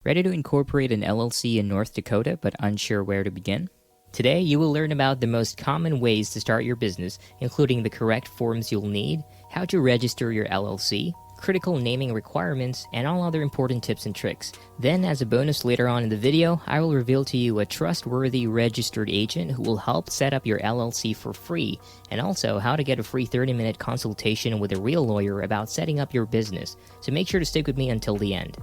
Ready to incorporate an LLC in North Dakota but unsure where to begin? Today, you will learn about the most common ways to start your business, including the correct forms you'll need, how to register your LLC, critical naming requirements, and all other important tips and tricks. Then, as a bonus later on in the video, I will reveal to you a trustworthy registered agent who will help set up your LLC for free, and also how to get a free 30-minute consultation with a real lawyer about setting up your business. So make sure to stick with me until the end.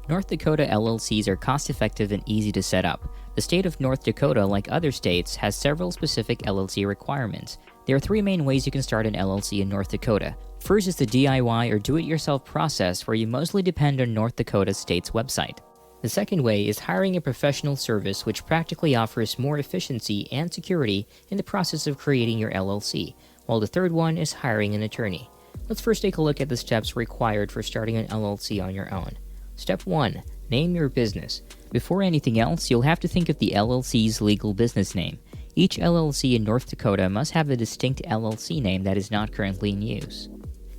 North Dakota LLCs are cost-effective and easy to set up. The state of North Dakota, like other states, has several specific LLC requirements. There are three main ways you can start an LLC in North Dakota. First is the DIY or do-it-yourself process, where you mostly depend on North Dakota state's website. The second way is hiring a professional service, which practically offers more efficiency and security in the process of creating your LLC, while the third one is hiring an attorney. Let's first take a look at the steps required for starting an LLC on your own. Step 1. Name your business. Before anything else, you'll have to think of the LLC's legal business name. Each LLC in North Dakota must have a distinct LLC name that is not currently in use.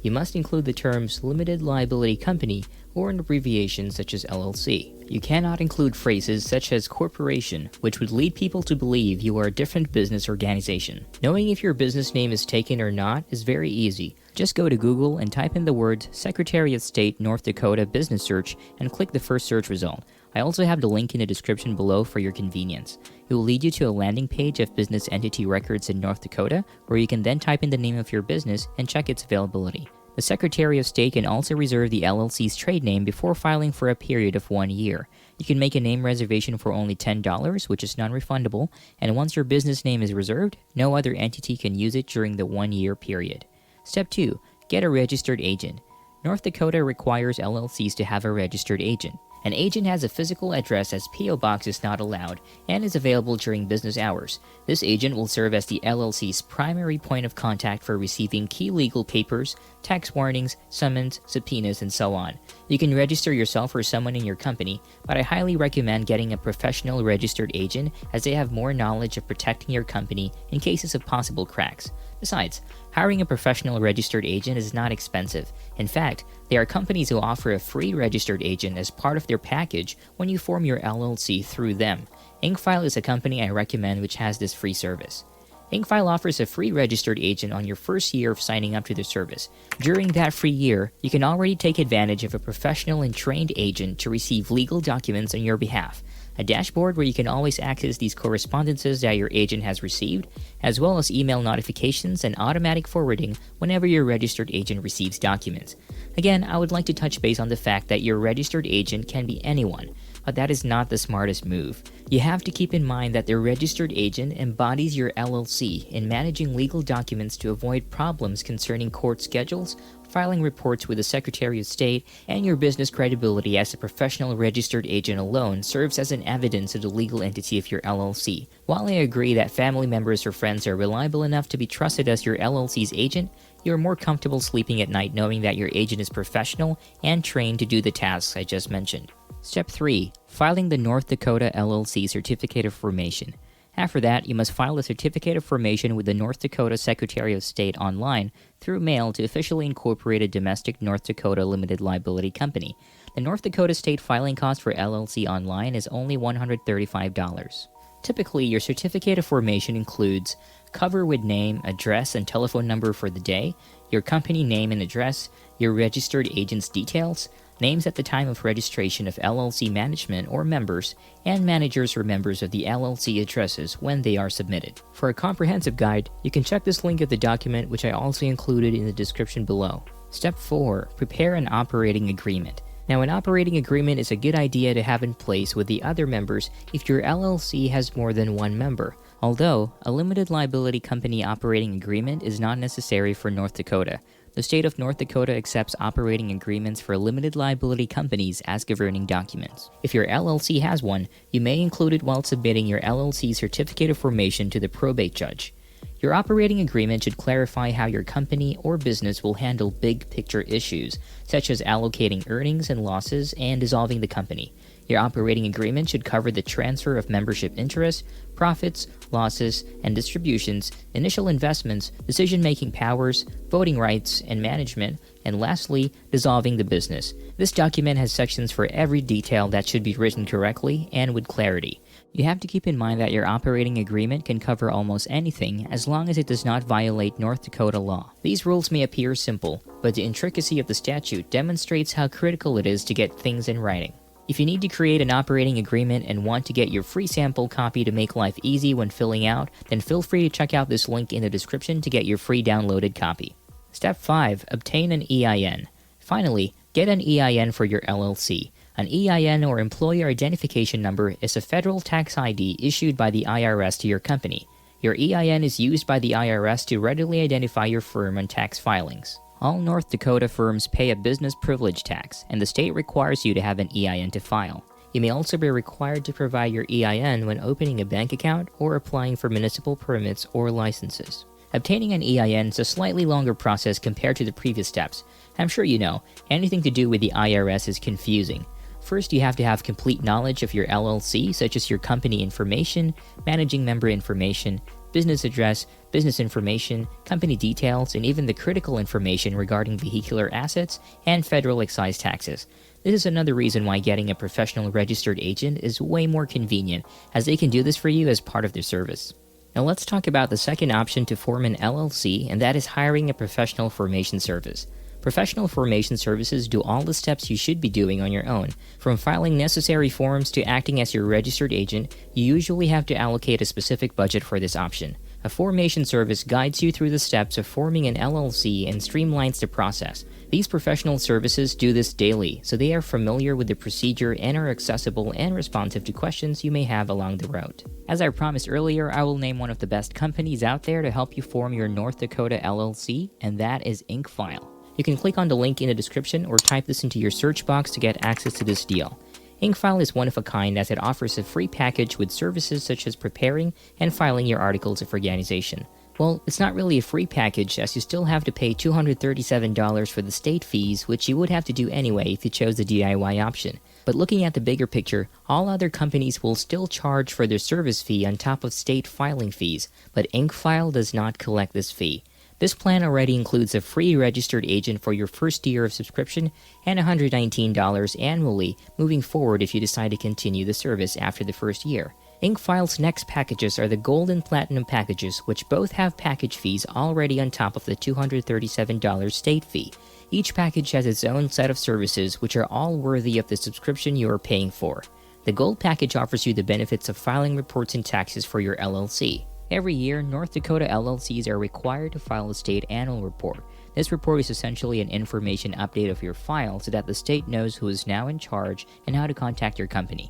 You must include the terms Limited Liability Company or an abbreviation such as LLC. You cannot include phrases such as corporation, which would lead people to believe you are a different business organization. Knowing if your business name is taken or not is very easy. Just go to Google and type in the words Secretary of State North Dakota Business Search and click the first search result. I also have the link in the description below for your convenience. It will lead you to a landing page of business entity records in North Dakota, where you can then type in the name of your business and check its availability. The Secretary of State can also reserve the LLC's trade name before filing for a period of 1 year. You can make a name reservation for only $10, which is non-refundable, and once your business name is reserved, no other entity can use it during the 1-year period. Step 2. Get a registered agent. North Dakota requires LLCs to have a registered agent. An agent has a physical address, as P.O. Box is not allowed, and is available during business hours. This agent will serve as the LLC's primary point of contact for receiving key legal papers, tax warnings, summons, subpoenas, and so on. You can register yourself or someone in your company, but I highly recommend getting a professional registered agent, as they have more knowledge of protecting your company in cases of possible cracks. Besides, hiring a professional registered agent is not expensive. In fact, there are companies who offer a free registered agent as part of their package when you form your LLC through them. Inkfile is a company I recommend which has this free service. Inkfile offers a free registered agent on your first year of signing up to the service. During that free year, you can already take advantage of a professional and trained agent to receive legal documents on your behalf, a dashboard where you can always access these correspondences that your agent has received, as well as email notifications and automatic forwarding whenever your registered agent receives documents. Again, I would like to touch base on the fact that your registered agent can be anyone, but that is not the smartest move. You have to keep in mind that the registered agent embodies your LLC in managing legal documents to avoid problems concerning court schedules, filing reports with the Secretary of State, and your business credibility as a professional registered agent alone serves as an evidence of the legal entity of your LLC. While I agree that family members or friends are reliable enough to be trusted as your LLC's agent, you're more comfortable sleeping at night knowing that your agent is professional and trained to do the tasks I just mentioned. Step 3. Filing the North Dakota LLC Certificate of Formation. After that, you must file a Certificate of Formation with the North Dakota Secretary of State online through mail to officially incorporate a domestic North Dakota limited liability company. The North Dakota state filing cost for LLC online is only $135. Typically, your Certificate of Formation includes cover with name, address, and telephone number for the day, your company name and address, your registered agent's details, names at the time of registration of LLC management or members, and managers or members of the LLC addresses when they are submitted. For a comprehensive guide, you can check this link of the document, which I also included in the description below. Step 4. Prepare an operating agreement. Now, an operating agreement is a good idea to have in place with the other members if your LLC has more than one member. Although, a limited liability company operating agreement is not necessary for North Dakota. The state of North Dakota accepts operating agreements for limited liability companies as governing documents. If your LLC has one, you may include it while submitting your LLC Certificate of Formation to the probate judge. Your operating agreement should clarify how your company or business will handle big picture issues, such as allocating earnings and losses and dissolving the company. Your operating agreement should cover the transfer of membership interests, profits, losses, and distributions, initial investments, decision-making powers, voting rights, and management, and lastly, dissolving the business. This document has sections for every detail that should be written correctly and with clarity. You have to keep in mind that your operating agreement can cover almost anything as long as it does not violate North Dakota law. These rules may appear simple, but the intricacy of the statute demonstrates how critical it is to get things in writing. If you need to create an operating agreement and want to get your free sample copy to make life easy when filling out, then feel free to check out this link in the description to get your free downloaded copy. Step 5. Obtain an EIN. Finally, get an EIN for your LLC. An EIN or Employer Identification Number is a federal tax ID issued by the IRS to your company. Your EIN is used by the IRS to readily identify your firm on tax filings. All North Dakota firms pay a business privilege tax, and the state requires you to have an EIN to file. You may also be required to provide your EIN when opening a bank account or applying for municipal permits or licenses. Obtaining an EIN is a slightly longer process compared to the previous steps. I'm sure you know, anything to do with the IRS is confusing. First, you have to have complete knowledge of your LLC, such as your company information, managing member information, business address, business information, company details, and even the critical information regarding vehicular assets and federal excise taxes. This is another reason why getting a professional registered agent is way more convenient, as they can do this for you as part of their service. Now let's talk about the second option to form an LLC, and that is hiring a professional formation service. Professional formation services do all the steps you should be doing on your own. From filing necessary forms to acting as your registered agent, you usually have to allocate a specific budget for this option. A formation service guides you through the steps of forming an LLC and streamlines the process. These professional services do this daily, so they are familiar with the procedure and are accessible and responsive to questions you may have along the road. As I promised earlier, I will name one of the best companies out there to help you form your North Dakota LLC, and that is InkFile. You can click on the link in the description or type this into your search box to get access to this deal. InkFile is one of a kind as it offers a free package with services such as preparing and filing your articles of organization. Well, it's not really a free package as you still have to pay $237 for the state fees, which you would have to do anyway if you chose the DIY option. But looking at the bigger picture, all other companies will still charge for their service fee on top of state filing fees, but InkFile does not collect this fee. This plan already includes a free registered agent for your first year of subscription and $119 annually moving forward if you decide to continue the service after the first year. InkFile's next packages are the Gold and Platinum packages, which both have package fees already on top of the $237 state fee. Each package has its own set of services which are all worthy of the subscription you are paying for. The Gold package offers you the benefits of filing reports and taxes for your LLC. Every year, North Dakota LLCs are required to file a state annual report. This report is essentially an information update of your file so that the state knows who is now in charge and how to contact your company.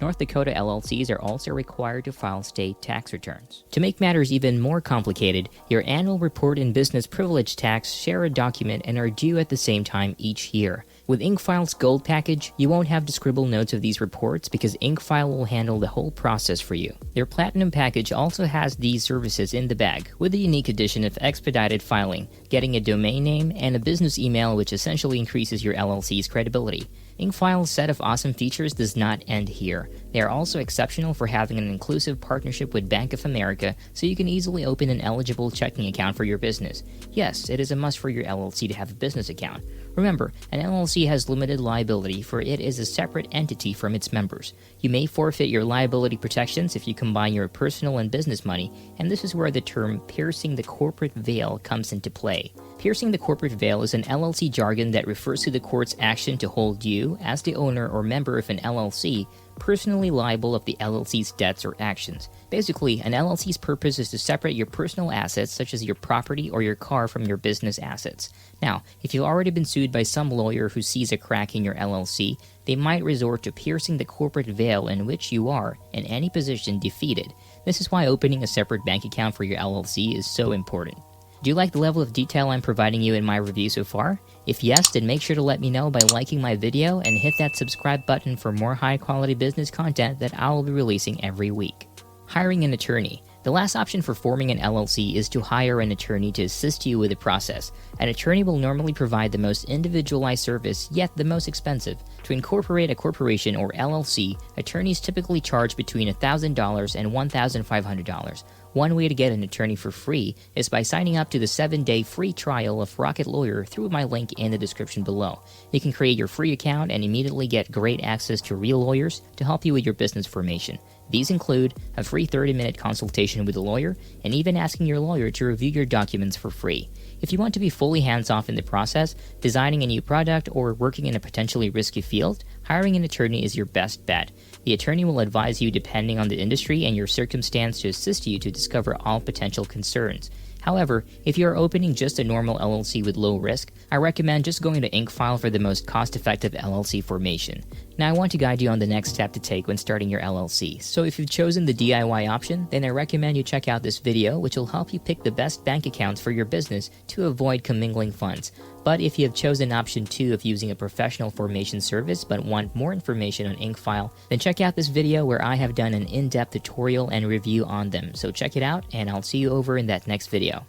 North Dakota LLCs are also required to file state tax returns. To make matters even more complicated, your annual report and business privilege tax share a document and are due at the same time each year. With InkFile's Gold package, you won't have to scribble notes of these reports because InkFile will handle the whole process for you. Their Platinum package also has these services in the bag, with the unique addition of expedited filing, getting a domain name, and a business email which essentially increases your LLC's credibility. InkFile's set of awesome features does not end here. They are also exceptional for having an inclusive partnership with Bank of America, so you can easily open an eligible checking account for your business. Yes, it is a must for your LLC to have a business account. Remember, an LLC has limited liability for it is a separate entity from its members. You may forfeit your liability protections if you combine your personal and business money, and this is where the term piercing the corporate veil comes into play. Piercing the corporate veil is an LLC jargon that refers to the court's action to hold you, as the owner or member of an LLC, personally liable of the LLC's debts or actions. Basically, an LLC's purpose is to separate your personal assets such as your property or your car from your business assets. Now, if you've already been sued by some lawyer who sees a crack in your LLC, they might resort to piercing the corporate veil in which you are, in any position, defeated. This is why opening a separate bank account for your LLC is so important. Do you like the level of detail I'm providing you in my review so far? If yes, then make sure to let me know by liking my video and hit that subscribe button for more high-quality business content that I will be releasing every week. Hiring an attorney. The last option for forming an LLC is to hire an attorney to assist you with the process. An attorney will normally provide the most individualized service, yet the most expensive. To incorporate a corporation or LLC, attorneys typically charge between $1,000 and $1,500. One way to get an attorney for free is by signing up to the 7-day free trial of Rocket Lawyer through my link in the description below. You can create your free account and immediately get great access to real lawyers to help you with your business formation. These include a free 30-minute consultation with a lawyer and even asking your lawyer to review your documents for free. If you want to be fully hands-off in the process, designing a new product, or working in a potentially risky field, hiring an attorney is your best bet. The attorney will advise you depending on the industry and your circumstance to assist you to discover all potential concerns. However, if you are opening just a normal LLC with low risk, I recommend just going to InkFile for the most cost-effective LLC formation. Now I want to guide you on the next step to take when starting your LLC. So if you've chosen the DIY option, then I recommend you check out this video, which will help you pick the best bank accounts for your business to avoid commingling funds. But if you have chosen option 2 of using a professional formation service but want more information on InkFile, then check out this video where I have done an in-depth tutorial and review on them. So check it out, and I'll see you over in that next video.